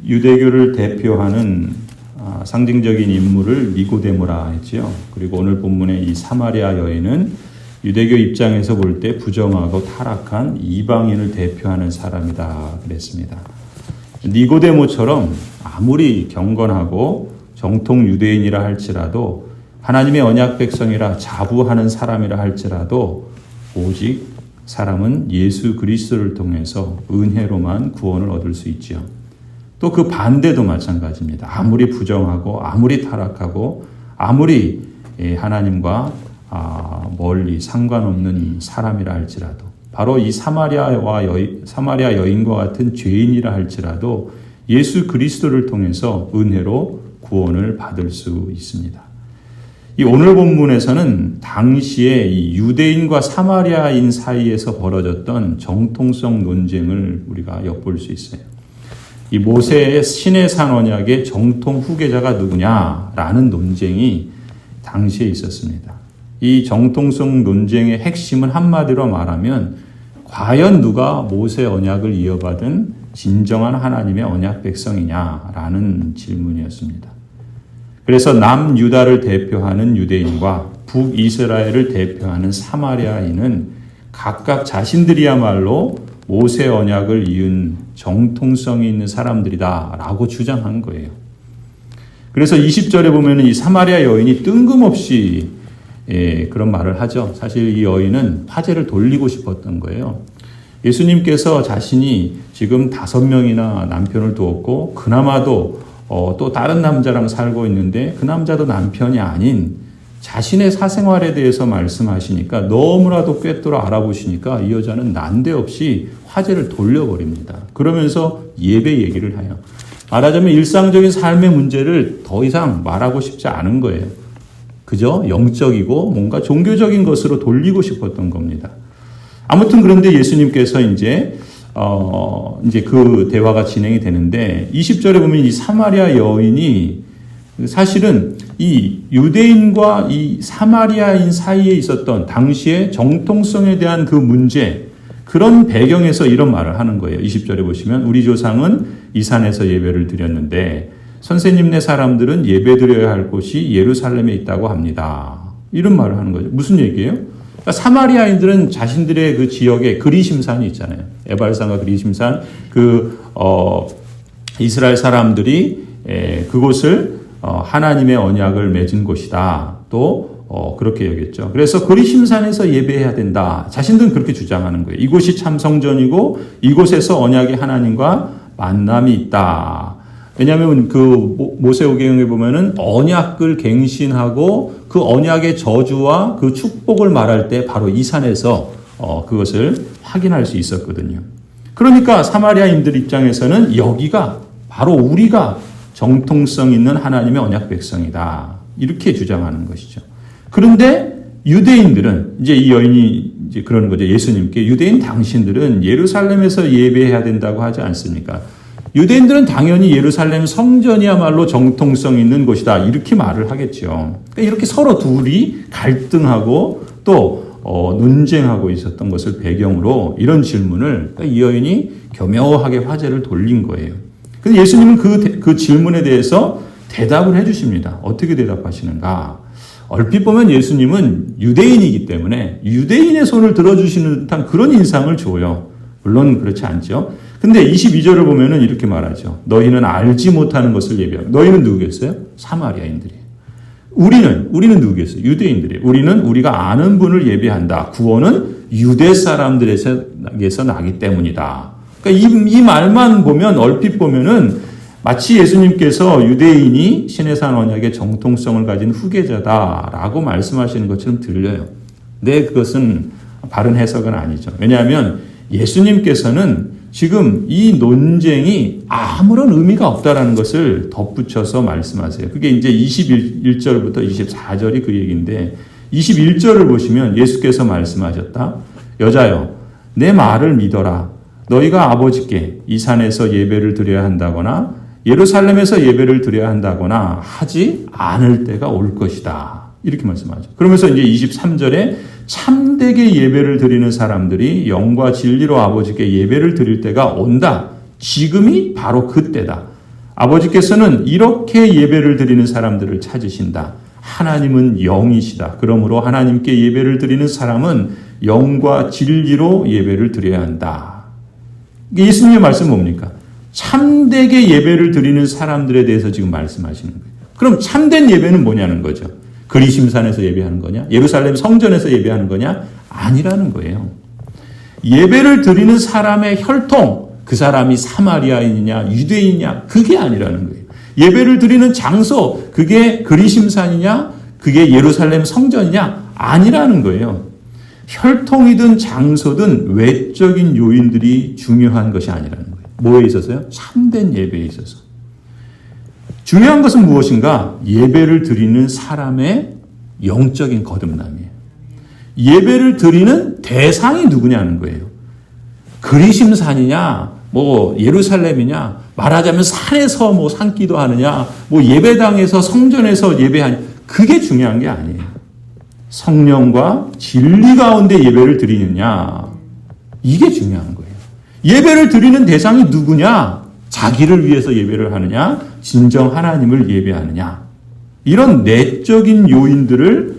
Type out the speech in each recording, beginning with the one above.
유대교를 대표하는 상징적인 인물을 니고데모라 했지요. 그리고 오늘 본문의 이 사마리아 여인은 유대교 입장에서 볼 때 부정하고 타락한 이방인을 대표하는 사람이다 그랬습니다. 니고데모처럼 아무리 경건하고 정통 유대인이라 할지라도 하나님의 언약 백성이라 자부하는 사람이라 할지라도 오직 사람은 예수 그리스도를 통해서 은혜로만 구원을 얻을 수 있지요. 또 그 반대도 마찬가지입니다. 아무리 부정하고 아무리 타락하고 아무리 하나님과 멀리 상관없는 사람이라 할지라도 바로 이 사마리아 여인과 같은 죄인이라 할지라도 예수 그리스도를 통해서 은혜로 구원을 받을 수 있습니다. 이 오늘 본문에서는 당시에 이 유대인과 사마리아인 사이에서 벌어졌던 정통성 논쟁을 우리가 엿볼 수 있어요. 이 모세의 시내산 언약의 정통 후계자가 누구냐라는 논쟁이 당시에 있었습니다. 이 정통성 논쟁의 핵심은 한마디로 말하면 과연 누가 모세 언약을 이어받은 진정한 하나님의 언약 백성이냐라는 질문이었습니다. 그래서 남유다를 대표하는 유대인과 북이스라엘을 대표하는 사마리아인은 각각 자신들이야말로 모세 언약을 이은 정통성이 있는 사람들이다라고 주장한 거예요. 그래서 20절에 보면 이 사마리아 여인이 뜬금없이 그런 말을 하죠. 사실 이 여인은 화제를 돌리고 싶었던 거예요. 예수님께서 자신이 지금 5명이나 남편을 두었고 그나마도 또 다른 남자랑 살고 있는데 그 남자도 남편이 아닌 자신의 사생활에 대해서 말씀하시니까 너무나도 꿰뚫어 알아보시니까 이 여자는 난데없이 화제를 돌려버립니다. 그러면서 예배 얘기를 해요. 말하자면 일상적인 삶의 문제를 더 이상 말하고 싶지 않은 거예요. 그저 영적이고 뭔가 종교적인 것으로 돌리고 싶었던 겁니다. 아무튼 그런데 예수님께서 이제 그 대화가 진행이 되는데 20절에 보면 이 사마리아 여인이 사실은 이 유대인과 이 사마리아인 사이에 있었던 당시의 정통성에 대한 그 문제, 그런 배경에서 이런 말을 하는 거예요. 20절에 보시면 우리 조상은 이 산에서 예배를 드렸는데 선생님네 사람들은 예배 드려야 할 곳이 예루살렘에 있다고 합니다. 이런 말을 하는 거죠. 무슨 얘기예요? 그러니까 사마리아인들은 자신들의 그 지역에 그리심산이 있잖아요. 에발산과 그리심산, 이스라엘 사람들이 그곳을 하나님의 언약을 맺은 곳이다. 또 그렇게 여겼죠. 그래서 그리심산에서 예배해야 된다. 자신들은 그렇게 주장하는 거예요. 이곳이 참 성전이고 이곳에서 언약의 하나님과 만남이 있다. 왜냐하면 그 모세오경에 보면은 언약을 갱신하고 그 언약의 저주와 그 축복을 말할 때 바로 이 산에서 그것을 확인할 수 있었거든요. 그러니까 사마리아인들 입장에서는 여기가 바로 우리가 정통성 있는 하나님의 언약 백성이다. 이렇게 주장하는 것이죠. 그런데 유대인들은 이제 이 여인이 이제 그러는 거죠. 예수님께 유대인 당신들은 예루살렘에서 예배해야 된다고 하지 않습니까? 유대인들은 당연히 예루살렘 성전이야말로 정통성 있는 곳이다. 이렇게 말을 하겠죠. 그러니까 이렇게 서로 둘이 갈등하고 또 논쟁하고 있었던 것을 배경으로 이런 질문을 이 여인이 교묘하게 화제를 돌린 거예요. 근데 예수님은 그 질문에 대해서 대답을 해주십니다. 어떻게 대답하시는가? 얼핏 보면 예수님은 유대인이기 때문에 유대인의 손을 들어주시는 듯한 그런 인상을 줘요. 물론 그렇지 않죠. 근데 22절을 보면은 이렇게 말하죠. 너희는 알지 못하는 것을 예배하고. 너희는 누구겠어요? 사마리아인들이에요. 우리는 누구겠어요? 유대인들이에요. 우리는 우리가 아는 분을 예배한다. 구원은 유대 사람들에게서 나기 때문이다. 그러니까 이 말만 보면 얼핏 보면은 마치 예수님께서 유대인이 시내산 언약의 정통성을 가진 후계자다라고 말씀하시는 것처럼 들려요. 근데 그것은 바른 해석은 아니죠. 왜냐하면 예수님께서는 지금 이 논쟁이 아무런 의미가 없다라는 것을 덧붙여서 말씀하세요. 그게 이제 21절부터 24절이 그 얘기인데 21절을 보시면 예수께서 말씀하셨다. 여자여, 내 말을 믿어라. 너희가 아버지께 이 산에서 예배를 드려야 한다거나 예루살렘에서 예배를 드려야 한다거나 하지 않을 때가 올 것이다. 이렇게 말씀하죠. 그러면서 이제 23절에 참되게 예배를 드리는 사람들이 영과 진리로 아버지께 예배를 드릴 때가 온다. 지금이 바로 그때다. 아버지께서는 이렇게 예배를 드리는 사람들을 찾으신다. 하나님은 영이시다. 그러므로 하나님께 예배를 드리는 사람은 영과 진리로 예배를 드려야 한다. 예수님의 말씀은 뭡니까? 참되게 예배를 드리는 사람들에 대해서 지금 말씀하시는 거예요. 그럼 참된 예배는 뭐냐는 거죠. 그리심산에서 예배하는 거냐? 예루살렘 성전에서 예배하는 거냐? 아니라는 거예요. 예배를 드리는 사람의 혈통, 그 사람이 사마리아인이냐 유대인이냐 그게 아니라는 거예요. 예배를 드리는 장소, 그게 그리심산이냐 그게 예루살렘 성전이냐 아니라는 거예요. 혈통이든 장소든 외적인 요인들이 중요한 것이 아니라는 거예요. 뭐에 있어서요? 참된 예배에 있어서. 중요한 것은 무엇인가? 예배를 드리는 사람의 영적인 거듭남이에요. 예배를 드리는 대상이 누구냐는 거예요. 그리심산이냐, 예루살렘이냐, 말하자면 산에서 산기도 하느냐, 예배당에서 성전에서 예배하냐, 그게 중요한 게 아니에요. 성령과 진리 가운데 예배를 드리느냐, 이게 중요한 거예요. 예배를 드리는 대상이 누구냐? 자기를 위해서 예배를 하느냐, 진정 하나님을 예배하느냐, 이런 내적인 요인들을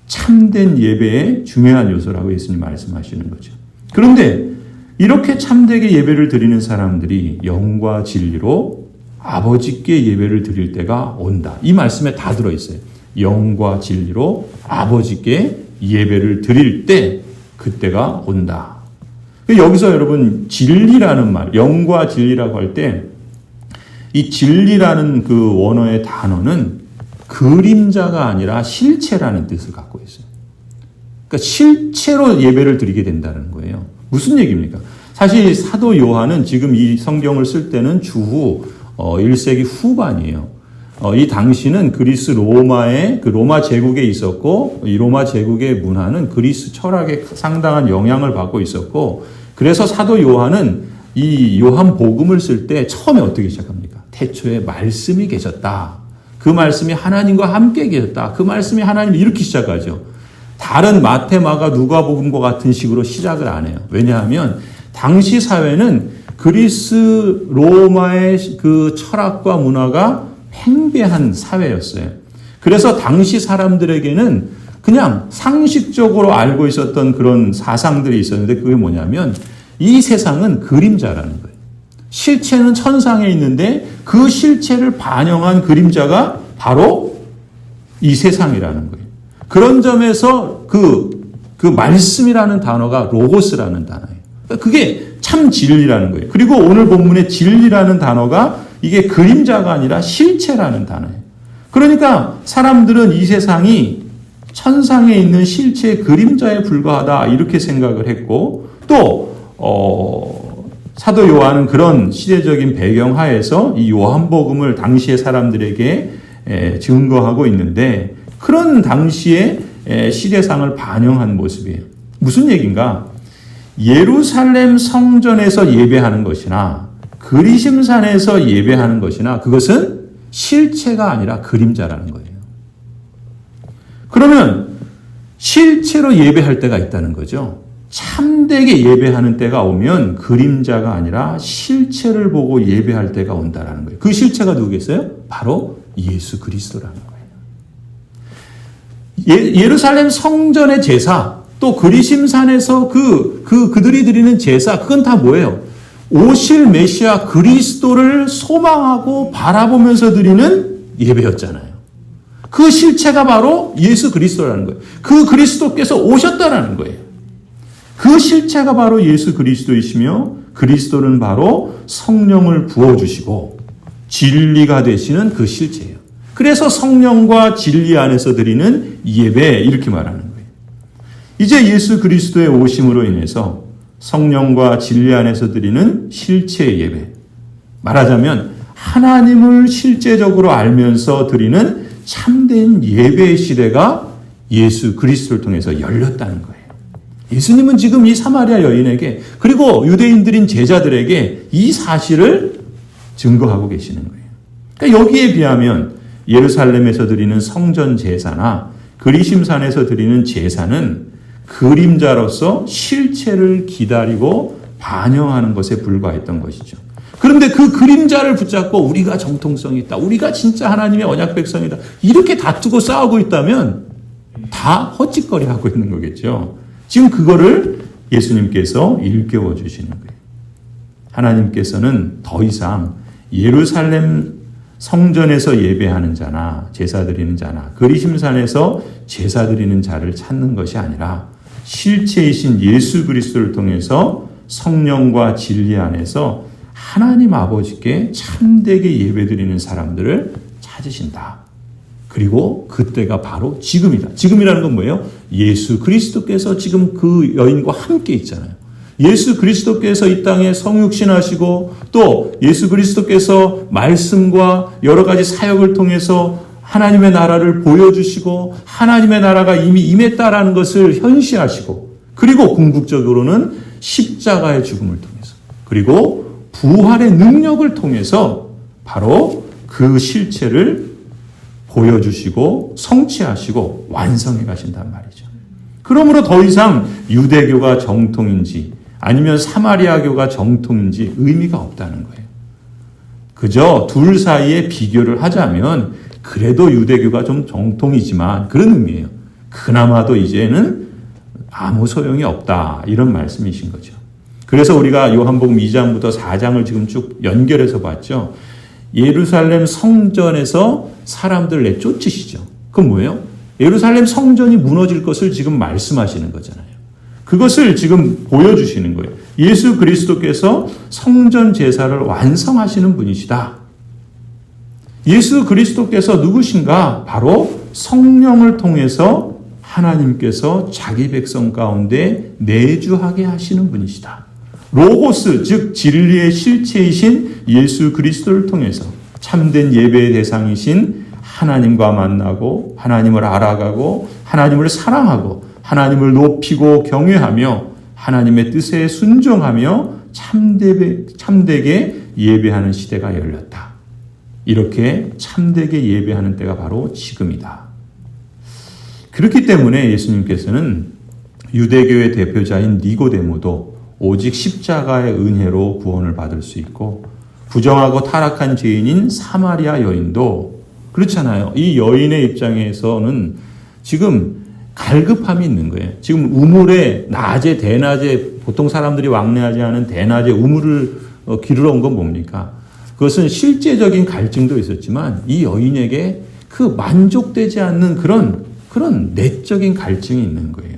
참된 예배의 중요한 요소라고 예수님 말씀하시는 거죠. 그런데 이렇게 참되게 예배를 드리는 사람들이 영과 진리로 아버지께 예배를 드릴 때가 온다. 이 말씀에 다 들어있어요. 영과 진리로 아버지께 예배를 드릴 때 그때가 온다. 여기서 여러분 진리라는 말, 영과 진리라고 할 때 이 진리라는 그 원어의 단어는 그림자가 아니라 실체라는 뜻을 갖고 있어요. 그러니까 실체로 예배를 드리게 된다는 거예요. 무슨 얘기입니까? 사실 사도 요한은 지금 이 성경을 쓸 때는 주후 1세기 후반이에요. 이 당시는 그리스 로마의 그 로마 제국에 있었고 이 로마 제국의 문화는 그리스 철학에 상당한 영향을 받고 있었고 그래서 사도 요한은 이 요한 복음을 쓸 때 처음에 어떻게 시작합니까? 태초에 말씀이 계셨다. 그 말씀이 하나님과 함께 계셨다. 그 말씀이 하나님을 이렇게 시작하죠. 다른 마태, 마가, 누가복음과 같은 식으로 시작을 안 해요. 왜냐하면 당시 사회는 그리스 로마의 그 철학과 문화가 팽배한 사회였어요. 그래서 당시 사람들에게는 그냥 상식적으로 알고 있었던 그런 사상들이 있었는데 그게 뭐냐면 이 세상은 그림자라는 거예요. 실체는 천상에 있는데 그 실체를 반영한 그림자가 바로 이 세상이라는 거예요. 그런 점에서 그 말씀이라는 단어가 로고스라는 단어예요. 그게 참 진리라는 거예요. 그리고 오늘 본문의 진리라는 단어가 이게 그림자가 아니라 실체라는 단어예요. 그러니까 사람들은 이 세상이 천상에 있는 실체의 그림자에 불과하다 이렇게 생각을 했고 또 사도 요한은 그런 시대적인 배경 하에서 이 요한복음을 당시의 사람들에게 증거하고 있는데 그런 당시의 시대상을 반영한 모습이에요. 무슨 얘기인가? 예루살렘 성전에서 예배하는 것이나 그리심산에서 예배하는 것이나 그것은 실체가 아니라 그림자라는 거예요. 그러면 실체로 예배할 때가 있다는 거죠. 참되게 예배하는 때가 오면 그림자가 아니라 실체를 보고 예배할 때가 온다라는 거예요. 그 실체가 누구겠어요? 바로 예수 그리스도라는 거예요. 예루살렘 성전의 제사, 또 그리심산에서 그들이 드리는 제사, 그건 다 뭐예요? 오실 메시아 그리스도를 소망하고 바라보면서 드리는 예배였잖아요. 그 실체가 바로 예수 그리스도라는 거예요. 그 그리스도께서 오셨다라는 거예요. 그 실체가 바로 예수 그리스도이시며 그리스도는 바로 성령을 부어주시고 진리가 되시는 그 실체예요. 그래서 성령과 진리 안에서 드리는 예배 이렇게 말하는 거예요. 이제 예수 그리스도의 오심으로 인해서 성령과 진리 안에서 드리는 실체 예배, 말하자면 하나님을 실제적으로 알면서 드리는 참된 예배의 시대가 예수 그리스도를 통해서 열렸다는 거예요. 예수님은 지금 이 사마리아 여인에게 그리고 유대인들인 제자들에게 이 사실을 증거하고 계시는 거예요. 그러니까 여기에 비하면 예루살렘에서 드리는 성전 제사나 그리심산에서 드리는 제사는 그림자로서 실체를 기다리고 반영하는 것에 불과했던 것이죠. 그런데 그 그림자를 붙잡고 우리가 정통성이 있다. 우리가 진짜 하나님의 언약 백성이다. 이렇게 다투고 싸우고 있다면 다 헛짓거리 하고 있는 거겠죠. 지금 그거를 예수님께서 일깨워 주시는 거예요. 하나님께서는 더 이상 예루살렘 성전에서 예배하는 자나 제사 드리는 자나 그리심산에서 제사 드리는 자를 찾는 것이 아니라 실체이신 예수 그리스도를 통해서 성령과 진리 안에서 하나님 아버지께 참되게 예배드리는 사람들을 찾으신다. 그리고 그때가 바로 지금이다. 지금이라는 건 뭐예요? 예수 그리스도께서 지금 그 여인과 함께 있잖아요. 예수 그리스도께서 이 땅에 성육신하시고 또 예수 그리스도께서 말씀과 여러 가지 사역을 통해서 하나님의 나라를 보여주시고 하나님의 나라가 이미 임했다라는 것을 현시하시고 그리고 궁극적으로는 십자가의 죽음을 통해서 그리고 부활의 능력을 통해서 바로 그 실체를 보여주시고 성취하시고 완성해 가신단 말이죠. 그러므로 더 이상 유대교가 정통인지 아니면 사마리아교가 정통인지 의미가 없다는 거예요. 그저 둘 사이에 비교를 하자면 그래도 유대교가 좀 정통이지만 그런 의미예요. 그나마도 이제는 아무 소용이 없다. 이런 말씀이신 거죠. 그래서 우리가 요한복음 2장부터 4장을 지금 쭉 연결해서 봤죠. 예루살렘 성전에서 사람들 내쫓으시죠. 그건 뭐예요? 예루살렘 성전이 무너질 것을 지금 말씀하시는 거잖아요. 그것을 지금 보여주시는 거예요. 예수 그리스도께서 성전 제사를 완성하시는 분이시다. 예수 그리스도께서 누구신가? 바로 성령을 통해서 하나님께서 자기 백성 가운데 내주하게 하시는 분이시다. 로고스, 즉 진리의 실체이신 예수 그리스도를 통해서 참된 예배의 대상이신 하나님과 만나고 하나님을 알아가고 하나님을 사랑하고 하나님을 높이고 경외하며 하나님의 뜻에 순종하며 참되게 예배하는 시대가 열렸다. 이렇게 참되게 예배하는 때가 바로 지금이다. 그렇기 때문에 예수님께서는 유대교의 대표자인 니고데모도 오직 십자가의 은혜로 구원을 받을 수 있고 부정하고 타락한 죄인인 사마리아 여인도 그렇잖아요. 이 여인의 입장에서는 지금 갈급함이 있는 거예요. 지금 우물에 낮에 대낮에 보통 사람들이 왕래하지 않은 대낮에 우물을 기르러 온 건 뭡니까? 그것은 실제적인 갈증도 있었지만 이 여인에게 그 만족되지 않는 그런 내적인 갈증이 있는 거예요.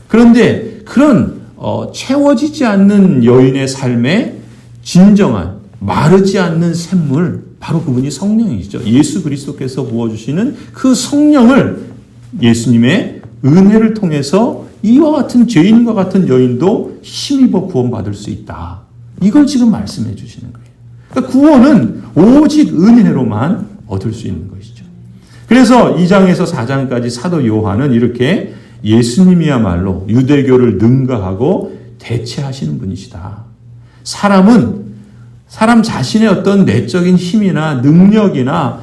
그런데 그런 채워지지 않는 여인의 삶에 진정한 마르지 않는 샘물 바로 그분이 성령이시죠. 예수 그리스도께서 부어주시는 그 성령을 예수님의 은혜를 통해서 이와 같은 죄인과 같은 여인도 힘입어 구원받을 수 있다. 이걸 지금 말씀해 주시는 거예요. 그러니까 구원은 오직 은혜로만 얻을 수 있는 것이죠. 그래서 2장에서 4장까지 사도 요한은 이렇게 예수님이야말로 유대교를 능가하고 대체하시는 분이시다. 사람 자신의 어떤 내적인 힘이나 능력이나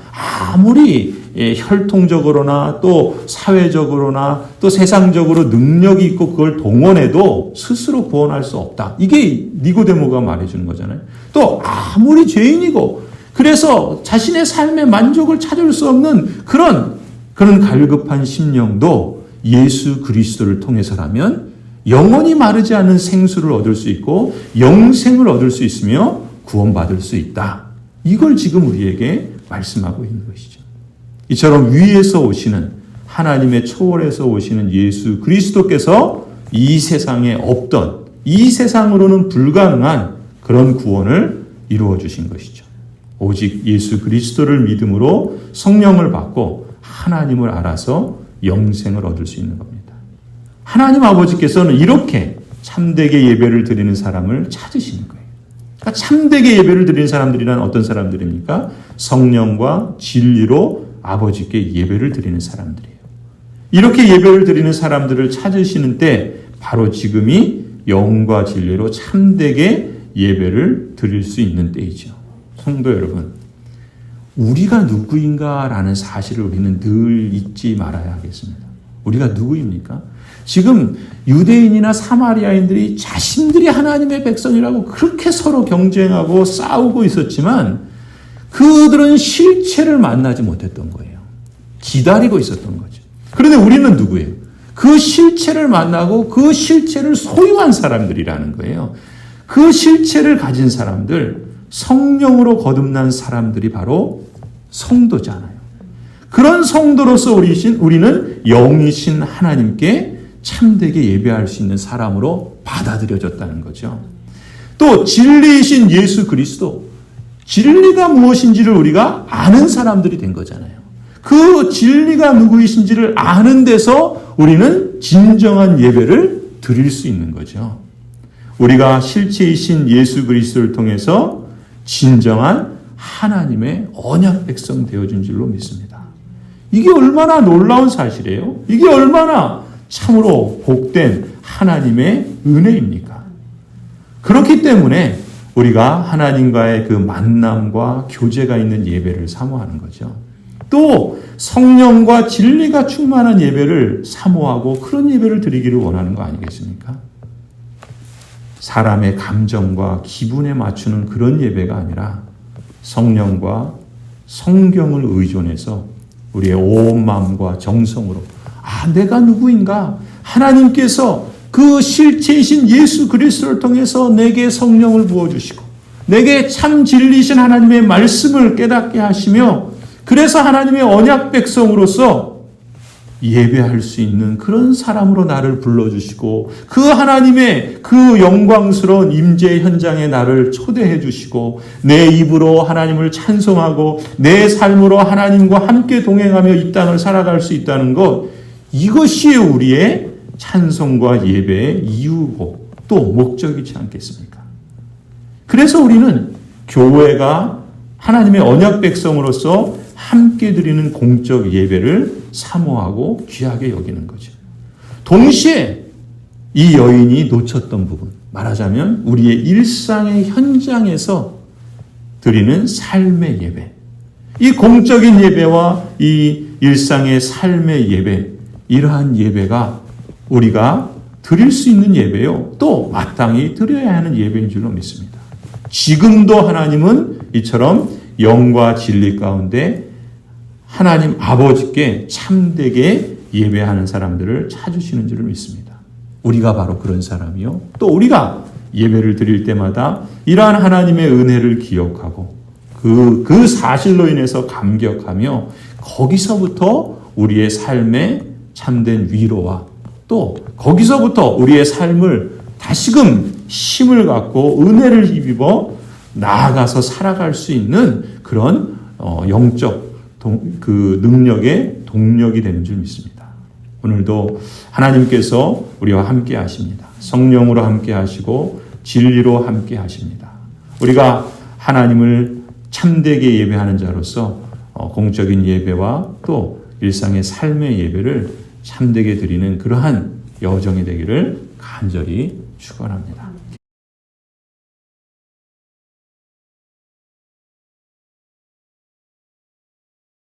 아무리 혈통적으로나 또 사회적으로나 또 세상적으로 능력이 있고 그걸 동원해도 스스로 구원할 수 없다. 이게 니고데모가 말해주는 거잖아요. 또 아무리 죄인이고 그래서 자신의 삶의 만족을 찾을 수 없는 그런 갈급한 심령도 예수 그리스도를 통해서라면 영원히 마르지 않는 생수를 얻을 수 있고 영생을 얻을 수 있으며 구원받을 수 있다. 이걸 지금 우리에게 말씀하고 있는 것이죠. 이처럼 위에서 오시는 하나님의 초월에서 오시는 예수 그리스도께서 이 세상에 없던 이 세상으로는 불가능한 그런 구원을 이루어 주신 것이죠. 오직 예수 그리스도를 믿음으로 성령을 받고 하나님을 알아서 영생을 얻을 수 있는 겁니다. 하나님 아버지께서는 이렇게 참되게 예배를 드리는 사람을 찾으시는 거예요. 그러니까 참되게 예배를 드리는 사람들이란 어떤 사람들입니까? 성령과 진리로 아버지께 예배를 드리는 사람들이에요. 이렇게 예배를 드리는 사람들을 찾으시는 때 바로 지금이 영과 진리로 참되게 예배를 드릴 수 있는 때이죠. 성도 여러분, 우리가 누구인가라는 사실을 우리는 늘 잊지 말아야 하겠습니다. 우리가 누구입니까? 지금 유대인이나 사마리아인들이 자신들이 하나님의 백성이라고 그렇게 서로 경쟁하고 싸우고 있었지만 그들은 실체를 만나지 못했던 거예요. 기다리고 있었던 거죠. 그런데 우리는 누구예요? 그 실체를 만나고 그 실체를 소유한 사람들이라는 거예요. 그 실체를 가진 사람들, 성령으로 거듭난 사람들이 바로 성도잖아요. 그런 성도로서 우리는 영이신 하나님께 참되게 예배할 수 있는 사람으로 받아들여졌다는 거죠. 또 진리이신 예수 그리스도, 진리가 무엇인지를 우리가 아는 사람들이 된 거잖아요. 그 진리가 누구이신지를 아는 데서 우리는 진정한 예배를 드릴 수 있는 거죠. 우리가 실체이신 예수 그리스도를 통해서 진정한 하나님의 언약 백성 되어준 줄로 믿습니다. 이게 얼마나 놀라운 사실이에요? 이게 얼마나 참으로 복된 하나님의 은혜입니까? 그렇기 때문에 우리가 하나님과의 그 만남과 교제가 있는 예배를 사모하는 거죠. 또 성령과 진리가 충만한 예배를 사모하고 그런 예배를 드리기를 원하는 거 아니겠습니까? 사람의 감정과 기분에 맞추는 그런 예배가 아니라 성령과 성경을 의존해서 우리의 온 마음과 정성으로 내가 누구인가? 하나님께서 그 실체이신 예수 그리스도를 통해서 내게 성령을 부어주시고 내게 참 진리이신 하나님의 말씀을 깨닫게 하시며 그래서 하나님의 언약 백성으로서 예배할 수 있는 그런 사람으로 나를 불러주시고 그 하나님의 그 영광스러운 임재 현장에 나를 초대해 주시고 내 입으로 하나님을 찬송하고 내 삶으로 하나님과 함께 동행하며 이 땅을 살아갈 수 있다는 것, 이것이 우리의 찬송과 예배의 이유고 또 목적이지 않겠습니까? 그래서 우리는 교회가 하나님의 언약 백성으로서 함께 드리는 공적 예배를 사모하고 귀하게 여기는 거죠. 동시에 이 여인이 놓쳤던 부분, 말하자면 우리의 일상의 현장에서 드리는 삶의 예배, 이 공적인 예배와 이 일상의 삶의 예배, 이러한 예배가 우리가 드릴 수 있는 예배요, 또 마땅히 드려야 하는 예배인 줄로 믿습니다. 지금도 하나님은 이처럼 영과 진리 가운데 하나님 아버지께 참되게 예배하는 사람들을 찾으시는 줄을 믿습니다. 우리가 바로 그런 사람이요. 또 우리가 예배를 드릴 때마다 이러한 하나님의 은혜를 기억하고 그 사실로 인해서 감격하며 거기서부터 우리의 삶에 참된 위로와 또 거기서부터 우리의 삶을 다시금 힘을 갖고 은혜를 힘입어 나아가서 살아갈 수 있는 그런 영적 그 능력의 동력이 되는 줄 믿습니다. 오늘도 하나님께서 우리와 함께 하십니다. 성령으로 함께 하시고 진리로 함께 하십니다. 우리가 하나님을 참되게 예배하는 자로서 공적인 예배와 또 일상의 삶의 예배를 참되게 드리는 그러한 여정이 되기를 간절히 축원합니다.